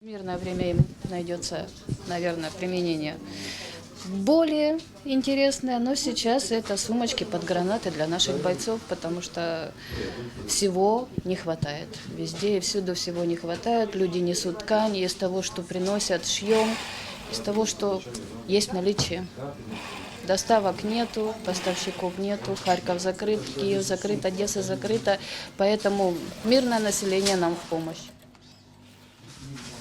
В мирное время им найдется, наверное, применение более интересное, но сейчас это сумочки под гранаты для наших бойцов, потому что всего не хватает. Везде и всюду всего не хватает. Люди несут ткань из того, что приносят, шьем, из того, что есть в наличии. Доставок нету, поставщиков нету, Харьков закрыт, Киев закрыт, Одесса закрыта, поэтому мирное население нам в помощь.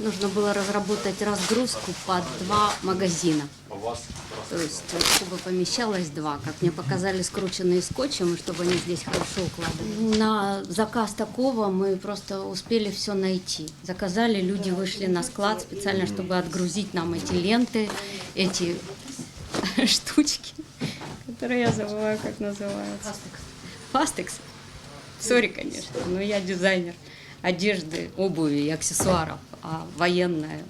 Нужно было разработать разгрузку под 2 магазина. То есть, чтобы помещалось 2, как мне показали, скрученные скотчем, и чтобы они здесь хорошо укладывались. На заказ такого мы просто успели все найти. Заказали, люди вышли на склад специально, чтобы отгрузить нам эти ленты, эти штучки, которые я забываю, как называются. Фастекс. Сори, конечно, но я дизайнер одежды, обуви и аксессуаров, а военная,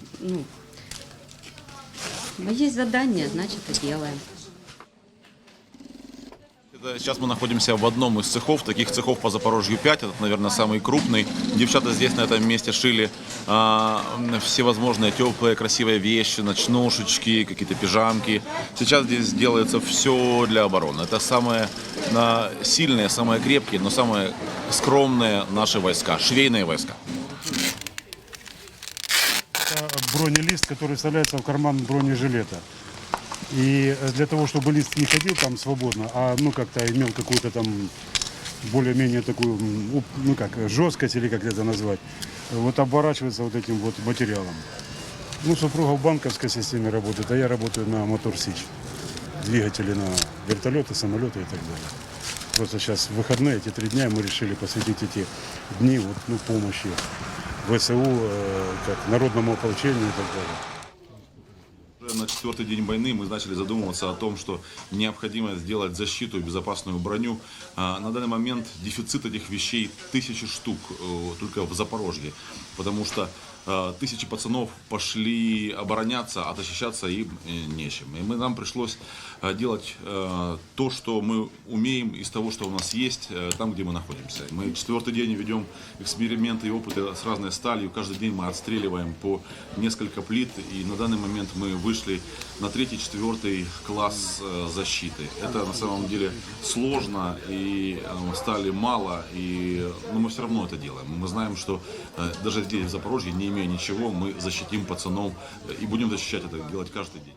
есть задание, значит, и делаем. Сейчас мы находимся в одном из цехов, таких цехов по Запорожью 5, это, наверное, самый крупный. Девчата здесь на этом месте шили всевозможные теплые, красивые вещи, ночнушечки, какие-то пижамки. Сейчас здесь делается все для обороны. Это самые сильные, самые крепкие, но самые скромные наши войска, швейные войска. Бронелист, который вставляется в карман бронежилета. И для того, чтобы лист не ходил там свободно, а как-то имел какую-то там более-менее такую, жесткость или как это назвать, вот оборачивается вот этим вот материалом. Супруга в банковской системе работает, а я работаю на Мотор-Сич. Двигатели на вертолеты, самолеты и так далее. Просто сейчас в выходные, эти 3 дня мы решили посвятить эти дни помощи ВСУ, как народному ополчению и так далее. На 4-й день войны мы начали задумываться о том, что необходимо сделать защиту и безопасную броню. На данный момент дефицит этих вещей 1000 штук только в Запорожье, потому что 1000 пацанов пошли обороняться, а защищаться им нечем. И нам пришлось делать то, что мы умеем из того, что у нас есть, там, где мы находимся. Мы 4-й день ведем эксперименты и опыты с разной сталью. Каждый день мы отстреливаем по несколько плит. И на данный момент мы вышли на 3-4 класс защиты. Это на самом деле сложно, и стали мало, но мы все равно это делаем. Мы знаем, что даже здесь, в Запорожье, не имея ничего, мы защитим пацанов и будем защищать это, делать каждый день.